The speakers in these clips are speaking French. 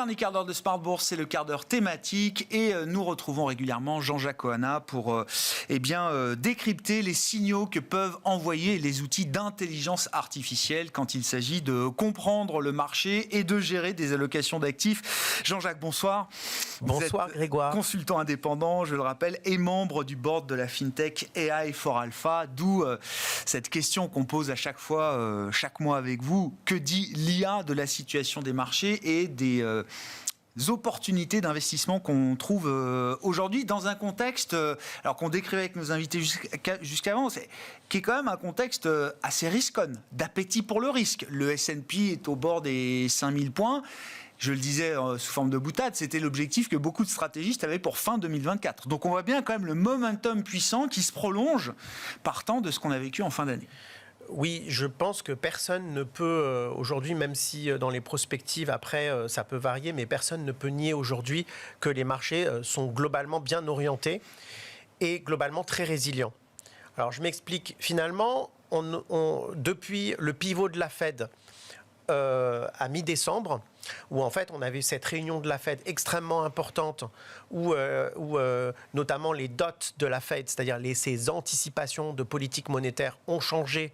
dernier quart d'heure de Smart Bourse, c'est le quart d'heure thématique et nous retrouvons régulièrement Jean-Jacques Ohana pour décrypter les signaux que peuvent envoyer les outils d'intelligence artificielle quand il s'agit de comprendre le marché et de gérer des allocations d'actifs. Jean-Jacques, bonsoir. Bonsoir Grégoire. Consultant indépendant, je le rappelle, et membre du board de la FinTech AI for Alpha, d'où cette question qu'on pose à chaque fois, chaque mois avec vous. Que dit l'IA de la situation des marchés et des opportunités d'investissement qu'on trouve aujourd'hui dans un contexte, alors qu'on décrivait avec nos invités jusqu'avant, qui est quand même un contexte assez risquonne, d'appétit pour le risque. Le S&P est au bord des 5000 points. Je le disais sous forme de boutade, c'était l'objectif que beaucoup de stratégistes avaient pour fin 2024. Donc on voit bien quand même le momentum puissant qui se prolonge partant de ce qu'on a vécu en fin d'année. Oui, je pense que personne ne peut aujourd'hui, même si dans les prospectives après ça peut varier, mais personne ne peut nier aujourd'hui que les marchés sont globalement bien orientés et globalement très résilients. Alors je m'explique. Finalement, depuis le pivot de la Fed à mi-décembre, où en fait on avait cette réunion de la Fed extrêmement importante, où notamment les dots de la Fed, c'est-à-dire ces anticipations de politique monétaire, ont changé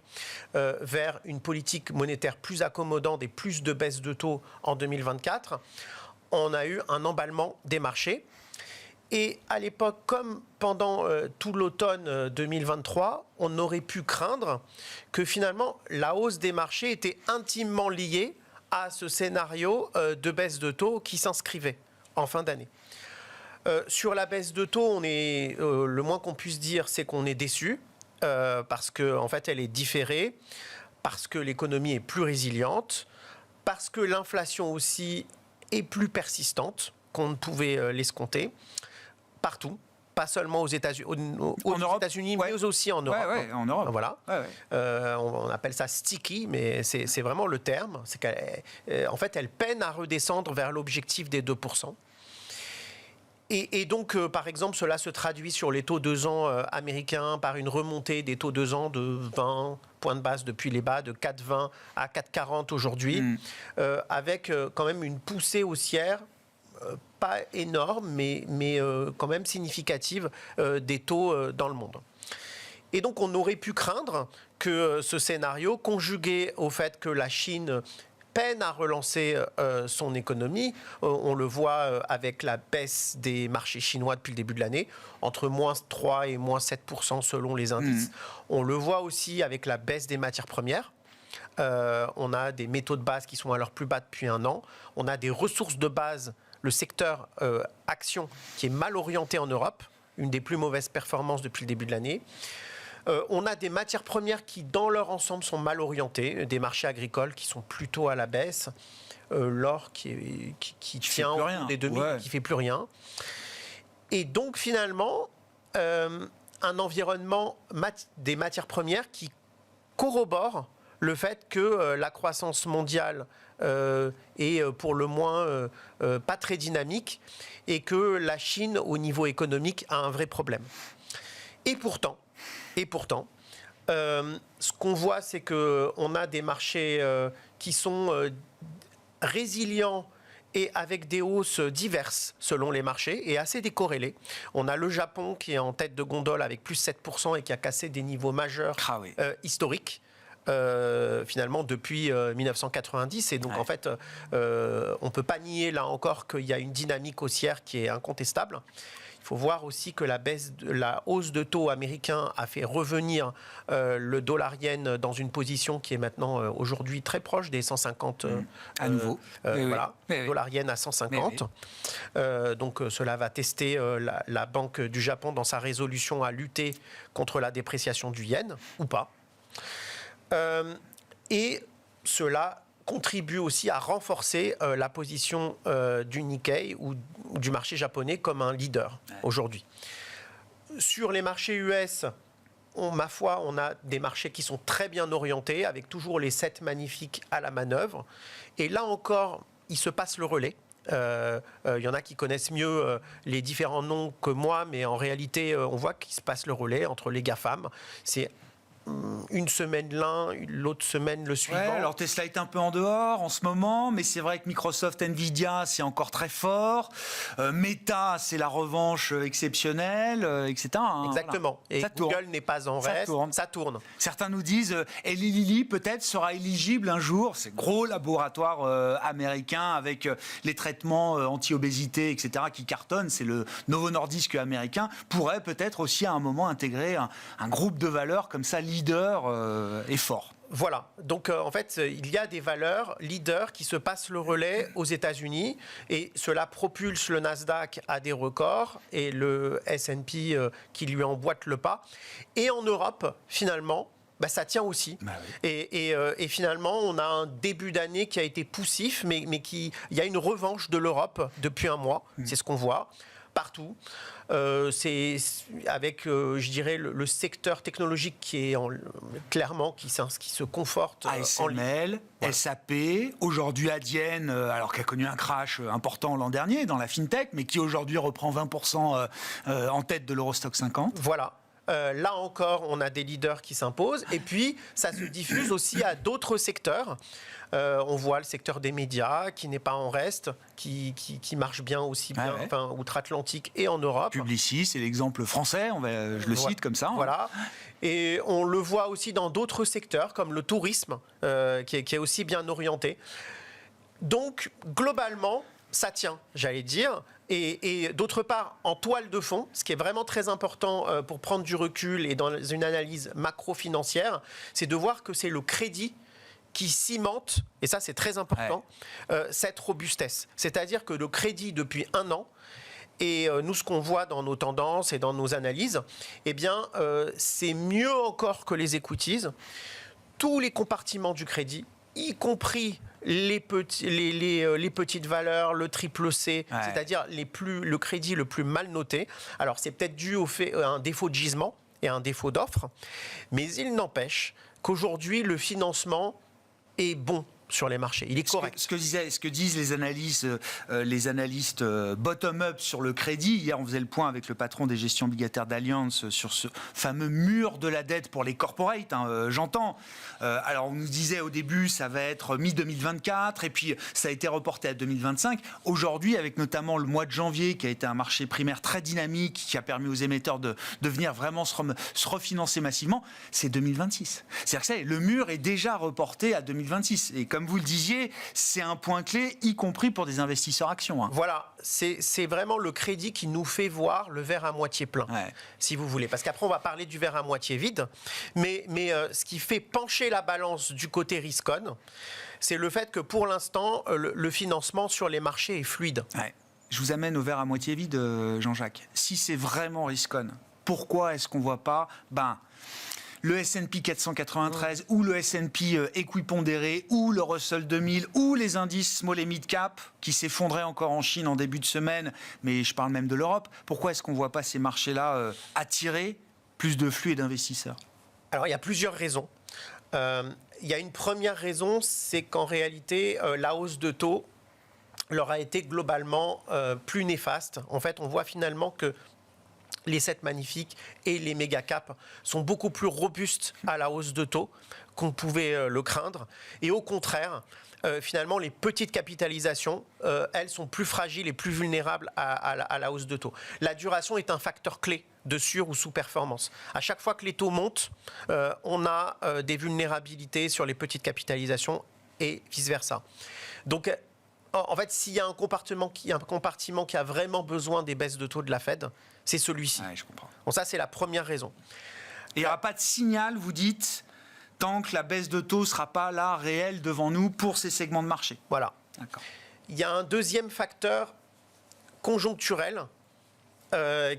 vers une politique monétaire plus accommodante et plus de baisse de taux en 2024. On a eu un emballement des marchés. Et à l'époque, comme pendant tout l'automne 2023, on aurait pu craindre que finalement la hausse des marchés était intimement liée à ce scénario de baisse de taux qui s'inscrivait en fin d'année. Sur la baisse de taux, le moins qu'on puisse dire, c'est qu'on est déçu parce qu'en fait, elle est différée, parce que l'économie est plus résiliente, parce que l'inflation aussi est plus persistante qu'on ne pouvait l'escompter. Partout, pas seulement aux États-Unis, mais aussi en Europe. Ouais, en Europe. Voilà. On appelle ça sticky, mais c'est vraiment le terme. C'est qu'en fait, elle peine à redescendre vers l'objectif des 2%. Et donc, par exemple, cela se traduit sur les taux 2 ans américains par une remontée des taux 2 ans de 20 points de base depuis les bas, de 4,20 à 4,40 aujourd'hui, avec quand même une poussée haussière pas énorme, mais quand même significative des taux dans le monde. Et donc, on aurait pu craindre que ce scénario, conjugué au fait que la Chine peine à relancer son économie, on le voit avec la baisse des marchés chinois depuis le début de l'année, entre moins 3 et moins 7% selon les indices. On le voit aussi avec la baisse des matières premières. On a des métaux de base qui sont à leur plus bas depuis un an. On a des ressources de base, le secteur action qui est mal orienté en Europe, une des plus mauvaises performances depuis le début de l'année. On a des matières premières qui, dans leur ensemble, sont mal orientées, des marchés agricoles qui sont plutôt à la baisse, l'or qui tient des demi, qui ne fait plus rien. Et donc, finalement, un environnement des matières premières qui corrobore le fait que la croissance mondiale est pour le moins pas très dynamique et que la Chine, au niveau économique, a un vrai problème. Et pourtant, ce qu'on voit, c'est qu'on a des marchés qui sont résilients et avec des hausses diverses selon les marchés et assez décorrélées. On a le Japon qui est en tête de gondole avec plus 7% et qui a cassé des niveaux majeurs historiques. Finalement depuis 1990 et donc en fait on ne peut pas nier là encore qu'il y a une dynamique haussière qui est incontestable. Il faut voir aussi que la hausse de taux américain a fait revenir le dollar-yen dans une position qui est maintenant aujourd'hui très proche des 150 à nouveau. Dollar-yen à 150. Donc cela va tester la Banque du Japon dans sa résolution à lutter contre la dépréciation du yen ou pas. Et cela contribue aussi à renforcer la position du Nikkei ou du marché japonais comme un leader aujourd'hui. Sur les marchés US, ma foi, on a des marchés qui sont très bien orientés, avec toujours les 7 magnifiques à la manœuvre. Et là encore, il se passe le relais. Il y en a qui connaissent mieux les différents noms que moi, mais en réalité, on voit qu'il se passe le relais entre les GAFAM. C'est une semaine l'un, l'autre semaine le suivant. Ouais, alors Tesla est un peu en dehors en ce moment, mais c'est vrai que Microsoft, Nvidia, c'est encore très fort. Meta, c'est la revanche exceptionnelle, etc. Exactement. Voilà. Et Ça Google tourne. n'est pas en Ça reste. tourne. Ça tourne. Certains nous disent Eli Lilly peut-être sera éligible un jour. C'est gros laboratoire américain avec les traitements anti-obésité, etc. qui cartonnent. C'est le Novo Nordisk américain. Pourrait peut-être aussi à un moment intégrer un groupe de valeurs comme ça, leader et fort. Voilà, donc en fait, il y a des valeurs leaders qui se passent le relais aux États-Unis et cela propulse le Nasdaq à des records et le S&P qui lui emboîte le pas. Et en Europe, finalement, ça tient aussi. Bah oui. Et finalement, on a un début d'année qui a été poussif, mais il y a une revanche de l'Europe depuis un mois, c'est ce qu'on voit. Partout. C'est avec, je dirais, le secteur technologique qui est clairement qui se conforte. ASML, voilà. SAP, aujourd'hui Adyen, alors qui a connu un crash important l'an dernier dans la fintech, mais qui aujourd'hui reprend 20% en tête de l'Eurostock 50. Voilà. Là encore, on a des leaders qui s'imposent. Et puis, ça se diffuse aussi à d'autres secteurs. On voit le secteur des médias qui n'est pas en reste, qui marche bien aussi bien, outre-Atlantique et en Europe. Publicis, c'est l'exemple français, je le cite comme ça. Voilà. Et on le voit aussi dans d'autres secteurs, comme le tourisme, qui est aussi bien orienté. Donc, globalement, ça tient, j'allais dire. Et d'autre part, en toile de fond, ce qui est vraiment très important pour prendre du recul et dans une analyse macro-financière, c'est de voir que c'est le crédit qui cimente, et ça c'est très important, cette robustesse. C'est-à-dire que le crédit depuis un an, et nous ce qu'on voit dans nos tendances et dans nos analyses, eh bien c'est mieux encore que les equities. Tous les compartiments du crédit, y compris les petites valeurs, le triple C, c'est-à-dire le crédit le plus mal noté. Alors c'est peut-être dû à un défaut de gisement et à un défaut d'offre, mais il n'empêche qu'aujourd'hui le financement est bon sur les marchés. Il est correct. Ce que disent les analystes bottom-up sur le crédit. Hier, on faisait le point avec le patron des gestions obligataires d'Allianz sur ce fameux mur de la dette pour les corporates. J'entends. Alors, on nous disait au début, ça va être mi-2024, et puis ça a été reporté à 2025. Aujourd'hui, avec notamment le mois de janvier, qui a été un marché primaire très dynamique, qui a permis aux émetteurs de venir vraiment se refinancer massivement, c'est 2026. C'est-à-dire que le mur est déjà reporté à 2026. Et comme vous le disiez, c'est un point clé, y compris pour des investisseurs actions. Voilà, c'est vraiment le crédit qui nous fait voir le verre à moitié plein, si vous voulez. Parce qu'après, on va parler du verre à moitié vide. Mais ce qui fait pencher la balance du côté risk-on, c'est le fait que pour l'instant, le financement sur les marchés est fluide. Je vous amène au verre à moitié vide, Jean-Jacques. Si c'est vraiment risk-on, pourquoi est-ce qu'on ne voit pas le S&P 493 ou le S&P équipondéré ou le Russell 2000 ou les indices small et mid cap qui s'effondraient encore en Chine en début de semaine, mais je parle même de l'Europe. Pourquoi est-ce qu'on ne voit pas ces marchés-là attirer plus de flux et d'investisseurs ? Alors, il y a plusieurs raisons. Il y a une première raison, c'est qu'en réalité, la hausse de taux leur a été globalement plus néfaste. En fait, on voit finalement que les 7 magnifiques et les méga caps sont beaucoup plus robustes à la hausse de taux qu'on pouvait le craindre. Et au contraire, finalement, les petites capitalisations, elles sont plus fragiles et plus vulnérables à la hausse de taux. La duration est un facteur clé de sur- ou sous-performance. À chaque fois que les taux montent, on a des vulnérabilités sur les petites capitalisations et vice-versa. Donc, en fait, s'il y a un compartiment qui a vraiment besoin des baisses de taux de la Fed, c'est celui-ci. Je comprends. Bon, ça, c'est la première raison. Et il n'y aura pas de signal, vous dites, tant que la baisse de taux ne sera pas là, réelle, devant nous, pour ces segments de marché. Voilà. D'accord. Il y a un deuxième facteur conjoncturel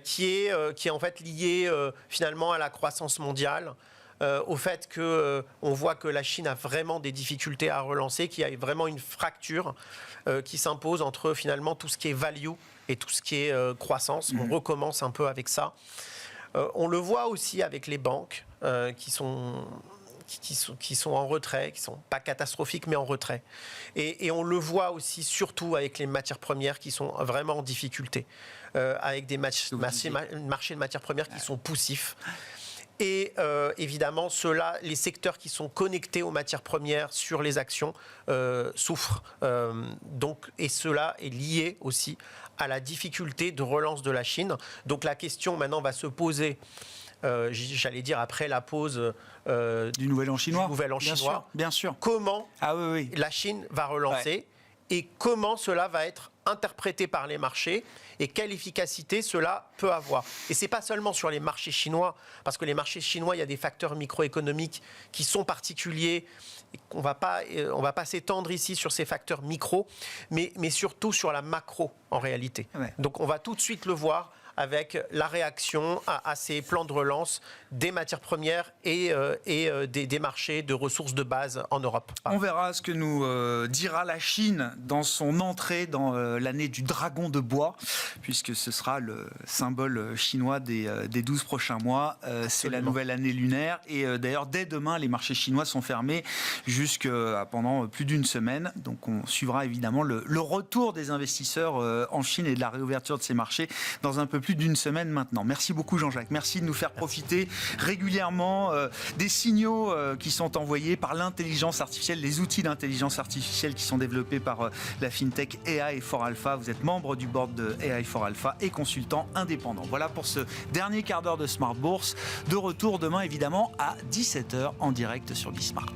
qui est en fait lié finalement à la croissance mondiale, au fait qu'on voit que la Chine a vraiment des difficultés à relancer, qu'il y a vraiment une fracture qui s'impose entre finalement tout ce qui est value et tout ce qui est croissance. On recommence un peu avec ça. On le voit aussi avec les banques qui sont en retrait, qui ne sont pas catastrophiques, mais en retrait. Et on le voit aussi surtout avec les matières premières qui sont vraiment en difficulté, avec des marchés de matières premières qui sont poussifs. Et évidemment, les secteurs qui sont connectés aux matières premières sur les actions souffrent. Et cela est lié aussi à la difficulté de relance de la Chine. Donc la question maintenant va se poser, j'allais dire après la pause du Nouvel An chinois. Bien sûr. Comment la Chine va relancer et comment cela va être interprété par les marchés et quelle efficacité cela peut avoir. Et ce n'est pas seulement sur les marchés chinois, parce que les marchés chinois, il y a des facteurs microéconomiques qui sont particuliers. On ne va pas s'étendre ici sur ces facteurs micro, mais surtout sur la macro en réalité. Ouais. Donc on va tout de suite le voir avec la réaction à ces plans de relance des matières premières et des marchés de ressources de base en Europe. On verra ce que nous dira la Chine dans son entrée dans l'année du dragon de bois, puisque ce sera le symbole chinois des 12 prochains mois. C'est la nouvelle année lunaire. Et d'ailleurs, dès demain, les marchés chinois sont fermés pendant plus d'une semaine. Donc on suivra évidemment le retour des investisseurs en Chine et de la réouverture de ces marchés dans un peu plus d'une semaine maintenant. Merci beaucoup Jean-Jacques. Merci de nous faire profiter régulièrement des signaux qui sont envoyés par l'intelligence artificielle, les outils d'intelligence artificielle qui sont développés par la FinTech AI4Alpha. Vous êtes membre du board de AI4Alpha et consultant indépendant. Voilà pour ce dernier quart d'heure de Smart Bourse. De retour demain évidemment à 17h en direct sur Bismart.